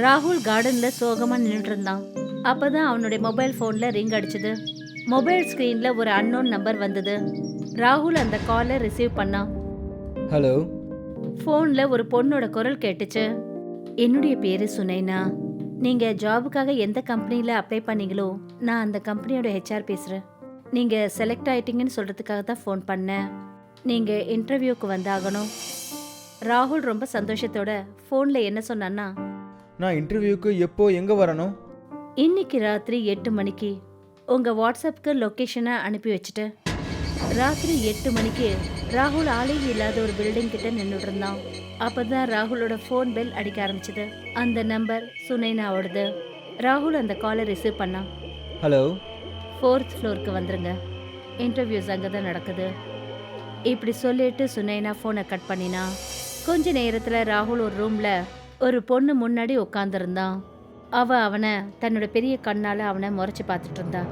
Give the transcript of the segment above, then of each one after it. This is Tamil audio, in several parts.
ராகுல் கார்டன்ல சோகமா நின்னுட்டு இருந்தான். அப்பதான் அவனுடைய மொபைல் போன்ல ரிங் அடிச்சது. மொபைல் ஸ்கிரீன்ல ஒரு அன்னோன் நம்பர் வந்தது. ராகுல் அந்த காலை ரிசீவ் பண்ணான். ஹலோ. போன்ல ஒரு பொண்ணோட குரல் கேட்டுச்சு. என்னுடைய பேரு சுனைனா. நீங்க ஜாபுக்காக எந்த கம்பெனில அப்ளை பண்ணீங்களோ நான் அந்த கம்பெனியோட ஹெச்ஆர் பேசுறேன். நீங்க செலக்ட் ஆயிட்டீங்கன்னு சொல்றதுக்காக தான் ஃபோன் பண்ணேன். நீங்க இன்டர்வியூக்கு வந்தாகணும். ராகுல் ரொம்ப சந்தோஷத்தோட போன்ல என்ன சொன்னான்னா, நான் இன்டர்வியூக்கு எப்போ எங்கே வரணும்? இன்னைக்கு ராத்திரி 8 மணிக்கு உங்க வாட்ஸ்அப்புக்கு லொக்கேஷனை அனுப்பி வச்சுட்டேன். ராத்திரி 8 மணிக்கு ராகுல் ஆளே இல்லாத ஒரு பில்டிங் கிட்ட நின்றுட்டு இருந்தான். அப்பதான் ராகுலோட ஃபோன் பெல் அடிக்க ஆரம்பிச்சது. அந்த நம்பர் சுனைனாவோடது. ராகுல் அந்த காலை ரிசீவ் பண்ணான். ஹலோ. 4th ஃப்ளோருக்கு வந்துருங்க, இன்டர்வியூஸ் அங்கே தான் நடக்குது. இப்படி சொல்லிட்டு சுனைனா ஃபோனை கட் பண்ணினா. கொஞ்ச நேரத்தில் ராகுல் ஒரு ரூம்ல ஒரு பொண்ணு முன்னாடி உட்காந்துருந்தான். அவனை தன்னோட பெரிய கண்ணால் அவனை முறைச்சி பார்த்துட்டு இருந்தா.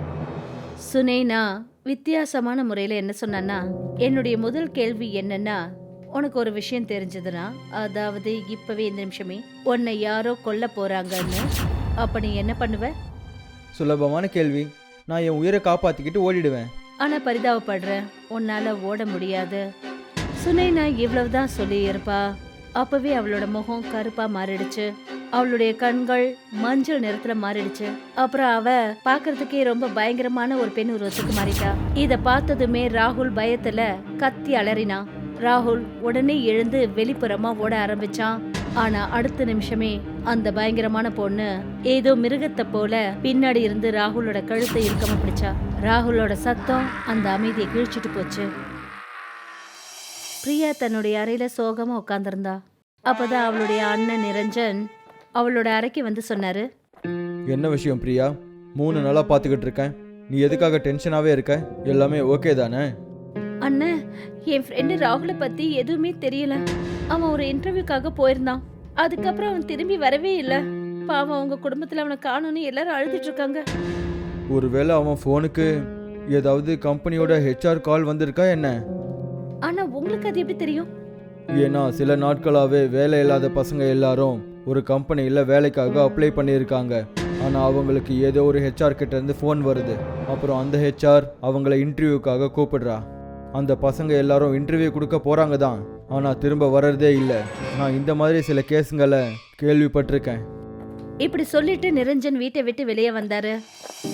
சுனைனா வித்தியாசமான முறையில் என்ன சொன்னான்னா, என்னுடைய முதல் கேள்வி என்னன்னா, உனக்கு ஒரு விஷயம் தெரிஞ்சதுன்னா, அதாவது இப்பவே இந்த நிமிஷமே உன்னை யாரோ கொல்ல போறாங்கன்னு, அப்ப நீ என்ன பண்ணுவ? சுலபமான கேள்வி. நான் என் உயிரை காப்பாற்றிக்கிட்டு ஓடிடுவேன். ஆனா பரிதாபப்படுற, உன்னால ஓட முடியாது. சுனைனா இவ்வளவுதான் சொல்லி இருப்பா. அப்பவே அவளோட முகம் கருப்பா மாறிடுச்சு. அவளுடைய கண்கள் மஞ்சள் நிறத்துல மாறிடுச்சு. அப்புறம் அவ பாக்குறதுக்கே ரொம்ப பயங்கரமான ஒரு பெண் உருவத்துக்கு மாறிட்டா. இத பார்த்ததுமே ராகுல் பயத்துல கத்தி அலறினான். ராகுல் உடனே எழுந்து வெளிப்புறமா ஓட ஆரம்பிச்சான். ஆனா அடுத்த நிமிஷமே அந்த பயங்கரமான பொண்ணு ஏதோ மிருகத்தை போல பின்னாடி இருந்து ராகுலோட கழுத்தை இறுக்கமா பிடிச்சா. ராகுலோட சத்தம் அந்த அமைதியை கிழிச்சிட்டு போச்சு. பிரியா தன்னுடைய அறையில சோகமா உட்கார்ந்திருந்தா. அப்பதான் அவளுடைய அண்ணன் நிரஞ்சன் அவளோட அறைக்கு வந்து சொன்னாரு. என்ன விஷயம் பிரியா? 3 நாளாக பார்த்துக்கிட்டு இருக்கேன். நீ எதுக்காக டென்ஷனாகவே இருக்க? எல்லாமே ஓகே தானே? அண்ணன், என் ஃப்ரெண்டு ராகுலை பத்தி எதுவுமே தெரியல. அவன் ஒரு இன்டர்வியூக்காக போயிருந்தான். அதுக்கப்புறம் அவன் திரும்பி வரவே இல்லை. பாவம், அவங்க குடும்பத்துல அவனை காணோன்னு எல்லாரும் அழுதுட்டு இருக்காங்க. ஒருவேளை அவன் ஃபோனுக்கு ஏதாவது கம்பெனியோட ஹெச்ஆர் கால் வந்திருக்கா என்ன? ஆனா உங்களுக்கு அது எப்படி தெரியும்? ஏன்னா சில நாட்களாகவே வேலை இல்லாத பசங்க எல்லாரும் ஒரு கம்பெனியில் வேலைக்காக அப்ளை பண்ணியிருக்காங்க. ஆனால் அவங்களுக்கு ஏதோ ஒரு ஹெச்ஆர் கிட்ட இருந்து ஃபோன் வருது. அப்புறம் அந்த ஹெச்ஆர் அவங்கள இன்டர்வியூக்காக கூப்பிடுறா. அந்த பசங்க எல்லாரும் இன்டர்வியூ கொடுக்க போகிறாங்க தான், ஆனால் திரும்ப வர்றதே இல்லை. நான் இந்த மாதிரி சில கேஸுங்களை கேள்விப்பட்டிருக்கேன். இப்படி சொல்லிட்டு நிரஞ்சன் வீட்டை விட்டு வெளியே வந்தாரு.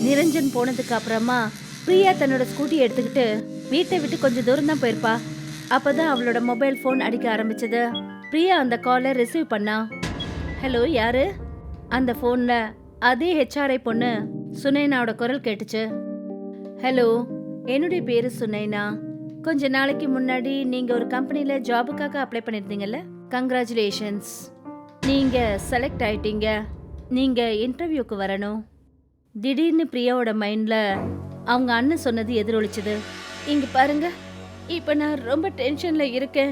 நிரஞ்சன் போனதுக்கு அப்புறமா பிரியா தன்னோட ஸ்கூட்டியை எடுத்துக்கிட்டு வீட்டை விட்டு கொஞ்சம் தூரம் தான் போயிருப்பா. அப்பதான் அவளோட மொபைல் ஃபோன் அடிக்க ஆரம்பிச்சது. பிரியா அந்த காலை ரிசீவ் பண்ணா. ஹலோ, யாரு? அந்த ஃபோன்ல அதே ஹெச்ஆர்ஐ பொண்ணு சுனைனாவோட குரல் கேட்டுச்சு. ஹலோ, என்னுடைய பேரு சுனைனா. கொஞ்ச நாளைக்கு முன்னாடி நீங்க ஒரு கம்பெனில ஜாபுக்காக அப்ளை பண்ணிருந்தீங்கல்ல? கங்க்ராச்சுலேஷன்ஸ், நீங்க செலக்ட் ஆயிட்டீங்க. நீங்க இன்டர்வியூக்கு வரணும். திடீர்னு பிரியாவோட மைண்ட்ல அவங்க அண்ணன் சொன்னது எதிரொலிச்சது. இங்க பாருங்க, இப்ப நான் ரொம்ப டென்ஷன்ல இருக்கேன்.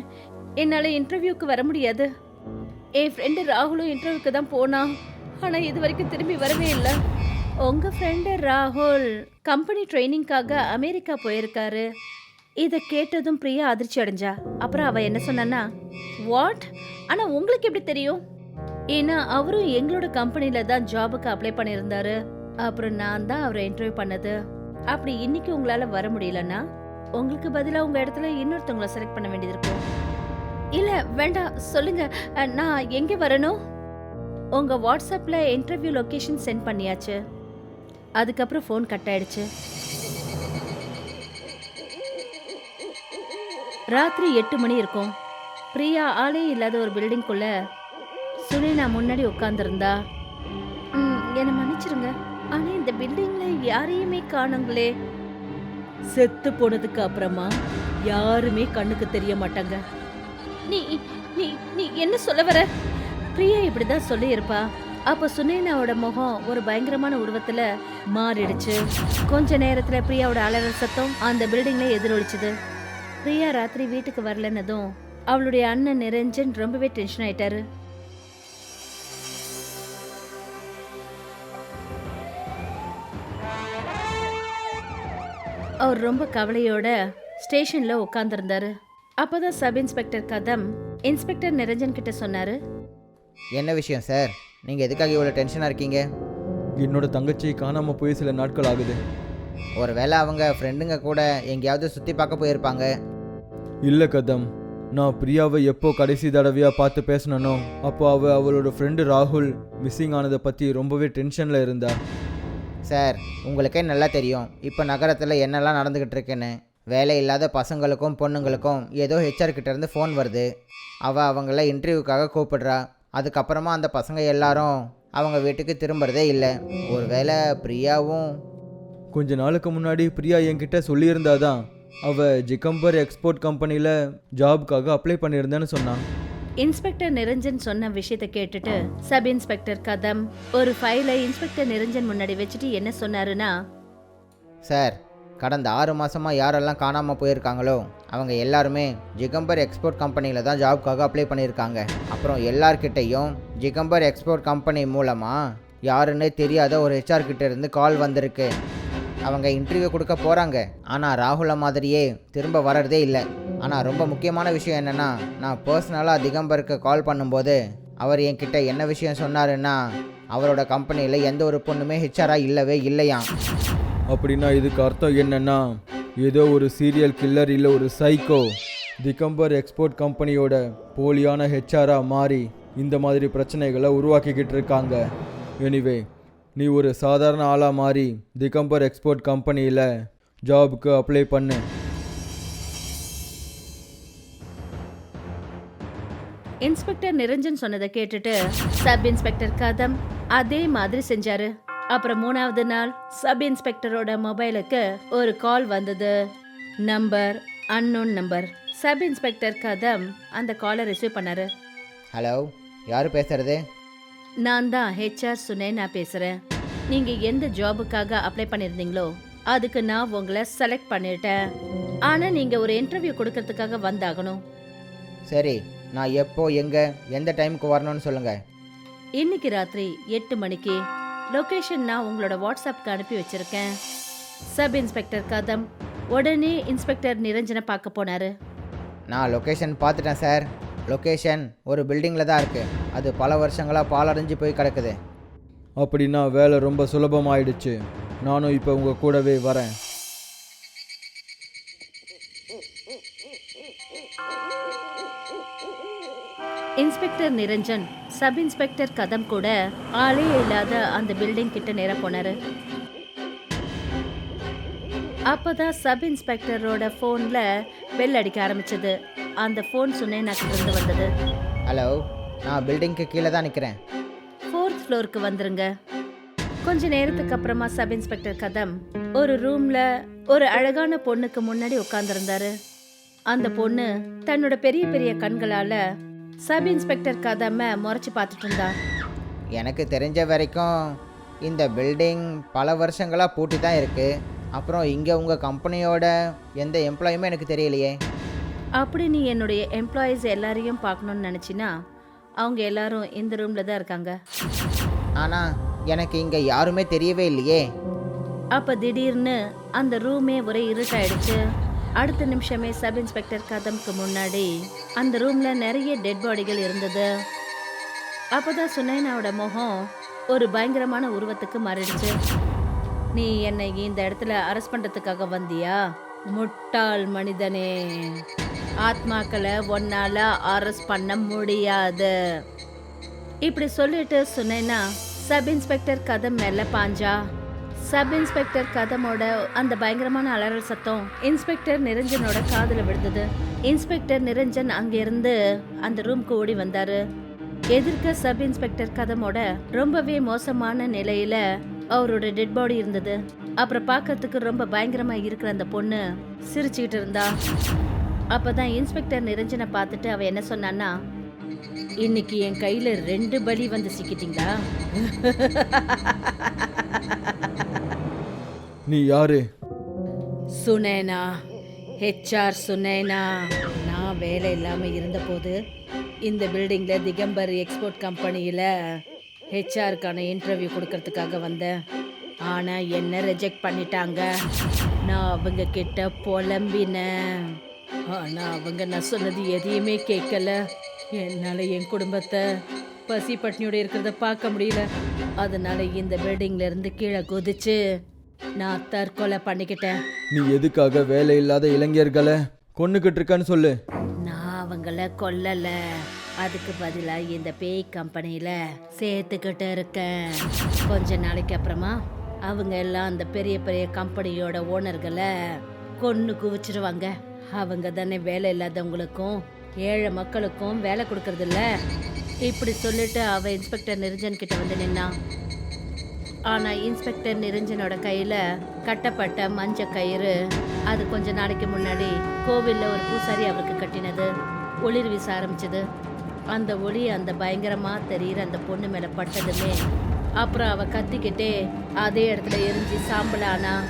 என்னால இன்டர்வியூக்கு வர முடியாது. என் ஃப்ரெண்டு ராகுலும் இன்டர்வியூக்கு தான் போனான். ஆனா இது வரைக்கும் திரும்பி வரவே இல்லை. உங்க ஃப்ரெண்டு ராகுல் கம்பெனி ட்ரைனிங்காக அமெரிக்கா போயிருக்காரு. இதை கேட்டதும் பிரியா அதிர்ச்சி அடைஞ்சா. அப்புறம் அவ என்ன சொன்னான்னா, வாட்? ஆனா உங்களுக்கு எப்படி தெரியும்? ஏன்னா அவரும் எங்களோட கம்பெனில தான் ஜாபுக்கு அப்ளை பண்ணியிருந்தாரு. அப்புறம் நான் தான் அவரை இன்டர்வியூ பண்ணது. அப்படி இன்னைக்கு உங்களால வர முடியலன்னா உங்களுக்கு பதிலா உங்க இடத்துல இன்னொருத்தவங்களை செலக்ட் பண்ண வேண்டியது இருக்கும். இல்ல வேண்டாம், சொல்லுங்க, நான் எங்க வரணும்? உங்க வாட்ஸ்அப்ல இன்டர்வியூ லொகேஷன் சென்ட் பண்ணியாச்சு. அதுக்கப்புறம் ஃபோன் கட் ஆயிடுச்சு. ராத்திரி 8 மணி இருக்கும். பிரியா ஆளே இல்லாத ஒரு பில்டிங்குள்ள சுனைனா முன்னாடி உட்கார்ந்துருந்தா. என்னை மன்னிச்சிருங்க, ஆனா இந்த பில்டிங்ல யாரையுமே காணுங்களே. செத்து போனதுக்கு அப்புறமா யாருமே கண்ணுக்கு தெரிய மாட்டாங்க. நீ நீ நீ என்ன சொல்ல வர? பிரியா இப்படிதான் சொல்லி இருப்பா. அப்ப சுனைனாவோட முகம் ஒரு பயங்கரமான உருவத்துல மாறிடுச்சு. கொஞ்ச நேரத்துல பிரியாவோட அலறல் சத்தம் அந்த பில்டிங்ல எதிரொலிச்சுது. பிரியா ராத்திரி வீட்டுக்கு வரலன்னதும் அவளுடைய அண்ணன் நிரஞ்சன் ரொம்பவே டென்ஷன் ஆயிட்டாரு. அவர் ரொம்ப கவலையோட ஸ்டேஷன்ல உட்கார்ந்துருந்தாரு. அப்பதான் சப் இன்ஸ்பெக்டர் கதம் இன்ஸ்பெக்டர் நிரஞ்சன் கிட்ட சொன்னாரு. என்ன விஷயம் சார்? நீங்கள் எதுக்காக இவ்வளோ டென்ஷனாக இருக்கீங்க? என்னோட தங்கச்சி காணாமல் போய் சில நாட்கள் ஆகுது. ஒருவேளை அவங்க ஃப்ரெண்டுங்க கூட எங்கேயாவது சுற்றி பார்க்க போயிருப்பாங்க. இல்லை கதம், நான் பிரியாவை எப்போ கடைசி தடவையாக பார்த்து பேசினனோ அப்போ அவளோட ஃப்ரெண்டு ராகுல் மிஸ்ஸிங் ஆனதை பற்றி ரொம்பவே டென்ஷனில் இருந்தா. சார், உங்களுக்கே நல்லா தெரியும் இப்போ நகரத்தில் என்னெல்லாம் நடந்துக்கிட்டு இருக்குன்னு. வேலை இல்லாத பசங்களுக்கும் பொண்ணுங்களுக்கும் ஏதோ ஹெச்ஆர் கிட்டேருந்து ஃபோன் வருது. அவங்கள இன்டர்வியூக்காக கூப்பிடுறா. அதுக்கப்புறமா அந்த பசங்க எல்லாரும் அவங்க வீட்டுக்கு திரும்புறதே இல்லை. ஒருவேளை பிரியாவும்... கொஞ்ச நாளுக்கு முன்னாடி பிரியா என்கிட்ட சொல்லியிருந்தாதான் அவள் ஜிகம்பர் எக்ஸ்போர்ட் கம்பெனியில் ஜாபுக்காக அப்ளை பண்ணியிருந்தேன்னு சொன்னான். இன்ஸ்பெக்டர் நிரஞ்சன் சொன்ன விஷயத்தை கேட்டுட்டு சப் இன்ஸ்பெக்டர் கதம் ஒரு ஃபைலை இன்ஸ்பெக்டர் நிரஞ்சன் முன்னாடி வச்சுட்டு என்ன சொன்னாருன்னா, சார், கடந்த 6 மாதமாக யாரெல்லாம் காணாமல் போயிருக்காங்களோ அவங்க எல்லாருமே ஜிகம்பர் எக்ஸ்போர்ட் கம்பெனியில் தான் ஜாப்க்காக அப்ளை பண்ணியிருக்காங்க. அப்புறம் எல்லார்கிட்டையும் ஜிகம்பர் எக்ஸ்போர்ட் கம்பெனி மூலமாக யாருன்னே தெரியாத ஒரு ஹெச்ஆர் கிட்ட இருந்து கால் வந்திருக்கு. அவங்க இன்டர்வியூ கொடுக்க போகிறாங்க. ஆனால் ராகுலை மாதிரியே திரும்ப வர்றதே இல்லை. ஆனால் ரொம்ப முக்கியமான விஷயம் என்னென்னா, நான் பர்சனலாக திகம்பருக்கு கால் பண்ணும்போது அவர் என்கிட்ட என்ன விஷயம் சொன்னாருன்னா, அவரோட கம்பெனியில் எந்த ஒரு பொண்ணுமே ஹெச்ஆராக இல்லவே இல்லையாம். அப்படின்னா இதுக்கு அர்த்தம் என்னன்னா, ஏதோ ஒரு சீரியல் கில்லர் இல்லை ஒரு சைக்கோ திகம்பர் எக்ஸ்போர்ட் கம்பெனியோட போலியான ஹெச்ஆராக மாறி இந்த மாதிரி பிரச்சனைகளை உருவாக்கிக்கிட்டு இருக்காங்க. எனிவே, நீ ஒரு சாதாரண ஆளாக மாறி திகம்பர் எக்ஸ்போர்ட் கம்பெனியில் ஜாபுக்கு அப்ளை பண்ணு. இன்ஸ்பெக்டர் நிரஞ்சன் சொன்னதை கேட்டுட்டு சப் இன்ஸ்பெக்டர் கதம் அதே மாதிரி செஞ்சாரு. அப்புறம் 3வது நாள் சப் இன்ஸ்பெக்டரோட மொபைலுக்கு ஒரு கால் வந்தது. Number unknown number. Sub inspector கதம் அந்த காலை ரிசீவ் பண்ணாரு. ஹலோ, யார் பேசுறது? நான் தான் ஹெச்ஆர் சுனேனா பேசுறேன். நீங்க எந்த ஜாபுக்காக அப்ளை பண்ணிருந்தீங்களோ அதுக்கு நான் உங்களை செலக்ட் பண்ணிட்டேன். ஆனா நீங்க ஒரு இன்டர்வியூ கொடுக்கறதுக்காக வந்தாகணும். சரி, நான் எப்போ எங்கே எந்த டைமுக்கு வரணும்னு சொல்லுங்கள். இன்னைக்கு ராத்திரி 8 மணிக்கு. லொகேஷன் நான் உங்களோட வாட்ஸ்அப்க்கு அனுப்பி வச்சிருக்கேன். சப் இன்ஸ்பெக்டர் கதம் உடனே இன்ஸ்பெக்டர் நிரஞ்சனை பார்க்க போனாரு. நான் லொக்கேஷன் பார்த்துட்டேன் சார். லொக்கேஷன் ஒரு பில்டிங்கில் தான் இருக்குது. அது பல வருஷங்களாக பாலடைஞ்சு போய் கிடக்குது. அப்படின்னா வேலை ரொம்ப சுலபமாயிடுச்சு. நானும் இப்போ உங்கள் கூடவே வரேன். இன்ஸ்பெக்டர் நிரஞ்சன் சப் இன்ஸ்பெக்டர் கதம் கூட ஆளே இல்லாத அந்த பில்டிங் கிட்ட நேரா போனாரு. அப்பதான் சப் இன்ஸ்பெக்டரோட போன்ல பெல் அடிக்க ஆரம்பிச்சது. அந்த போன் சுனேனா கிட்ட இருந்து வந்தது. ஹலோ, நான் பில்டிங்க்கு கீழே தான் நிற்கிறேன். 4th ஃப்ளோருக்கு வந்துருங்க. கொஞ்ச நேரத்துக்கு அப்புறமா சப் இன்ஸ்பெக்டர் கதம் ஒரு ரூம்ல ஒரு அழகான பொண்ணுக்கு முன்னாடி உட்கார்ந்துருந்தாரு. அந்த பொண்ணு தன்னோட பெரிய பெரிய கண்களால சப் இன்ஸ்பெக்டர் கதமை முறைச்சு பார்த்துட்டு இருந்தா. எனக்கு தெரிஞ்ச வரைக்கும் இந்த பில்டிங் பல வருஷங்களாக பூட்டி தான் இருக்குது. அப்புறம் இங்கே உங்கள் கம்பெனியோட எந்த எம்ப்ளாயுமே எனக்கு தெரியலையே. அப்படி நீ என்னுடைய எம்ப்ளாயீஸ் எல்லாரையும் பார்க்கணும்னு நினச்சினா அவங்க எல்லாரும் இந்த ரூம்ல தான் இருக்காங்க. ஆனால் எனக்கு இங்கே யாருமே தெரியவே இல்லையே. அப்போ திடீர்னு அந்த ரூமே ஒரே இருட்டாயிடுச்சு. அடுத்த நிமிஷமே சப் இன்ஸ்பெக்டர் கதம்க்கு முன்னாடி அந்த ரூம்ல நிறைய டெட் பாடிகள் இருந்தது. அப்போதான் சுனைனாவோட முகம் ஒரு பயங்கரமான உருவத்துக்கு மாறிடுச்சு. நீ என்னை இந்த இடத்துல அரெஸ்ட் பண்றதுக்காக வந்தியா? முட்டாள் மனிதனே, ஆத்மாக்களை ஒன்னால அரெஸ்ட் பண்ண முடியாது. இப்படி சொல்லிட்டு சுனைனா சப் இன்ஸ்பெக்டர் கதம் மேல பாஞ்சா. சப் இன்ஸ்பெக்டர் கதமோட அந்த பயங்கரமான அலறல் சத்தம் இன்ஸ்பெக்டர் நிரஞ்சனோட காதுல விழுந்தது. இன்ஸ்பெக்டர் நிரஞ்சன் அங்கிருந்து அந்த ரூம்க்கு ஓடி வந்தாரு. எதிர்க்க சப் இன்ஸ்பெக்டர் கதமோட ரொம்பவே மோசமான நிலையில அவரோட டெட் பாடி இருந்தது. அப்புறம் பார்க்கறதுக்கு ரொம்ப பயங்கரமா இருக்கிற அந்த பொண்ணு சிரிச்சுக்கிட்டு இருந்தா. அப்பதான் இன்ஸ்பெக்டர் நிரஞ்சனை பார்த்துட்டு அவ என்ன சொன்னான்னா, இன்னைக்கு என் கையில 2 பலி வந்து சிக்கிட்டீங்களா? நீ யாரு? சுனேனா, ஹெச்ஆர் சுனேனா. நான் வேலை இல்லாமல் இருந்தபோது இந்த பில்டிங்கில் திகம்பர் எக்ஸ்போர்ட் கம்பெனியில் ஹெச்ஆருக்கான இன்டர்வியூ கொடுக்கறதுக்காக வந்தேன். ஆனால் என்ன ரிஜெக்ட் பண்ணிட்டாங்க. நான் அவங்க கிட்ட புலம்பினேன். ஆனால் அவங்க நான் சொன்னது எதையுமே கேட்கல. என்னால் என் குடும்பத்தை பசி பட்னியோட இருக்கிறத பார்க்க முடியல. அதனால இந்த பில்டிங்ல இருந்து கீழே குதிச்சு நான் தற்கொலை பண்ணிக்கிட்டேன். நீ எதுக்காக வேலை இல்லாத இளைஞர்களை கொன்னுக்கிட்டு இருக்கான்னு சொல்லு. நான் அவங்கள கொல்லல, அதுக்கு பதிலா இந்த பேய் கம்பெனியில சேர்த்துக்கிட்டு இருக்கேன். கொஞ்ச நாளைக்கு அப்புறமா அவங்க எல்லாம் அந்த பெரிய பெரிய கம்பெனியோட ஓனர்களை கொன்னு குவிச்சிருவாங்க. அவங்க தானே வேலை இல்லாதவங்களுக்கும் ஏழை மக்களுக்கும் வேலை கொடுக்கறது இல்ல. இப்படி சொல்லிட்டு அவ இன்ஸ்பெக்டர் நிரஞ்சன் கிட்ட வந்து நின்னான். ஆனா இன்ஸ்பெக்டர் நிரஞ்சனோட கையில கட்டப்பட்ட மஞ்ச கயிறு அது கொஞ்ச நாளைக்கு முன்னாடி கோவில்ல ஒரு பூசாரி அவருக்கு கட்டினது ஒளிர் வீச ஆரம்பிச்சது. அந்த ஒளி அந்த பயங்கரமா தெரியுற அந்த பொண்ணு மேல பட்டதுமே அப்புறம் அவ கத்திக்கிட்டே அதே இடத்துல எரிஞ்சு சாம்பல் ஆனா.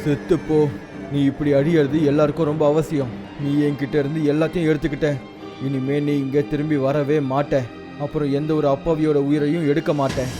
செத்துப்போ, நீ இப்படி அழியறது எல்லாருக்கும் ரொம்ப அவசியம். நீ என்கிட்ட இருந்து எல்லாத்தையும் எடுத்துக்கிட்ட. இனிமே நீ இங்கே திரும்பி வரவே மாட்ட. அப்புறம் எந்த ஒரு அப்பாவியோட உயிரையும் எடுக்க மாட்டேன்.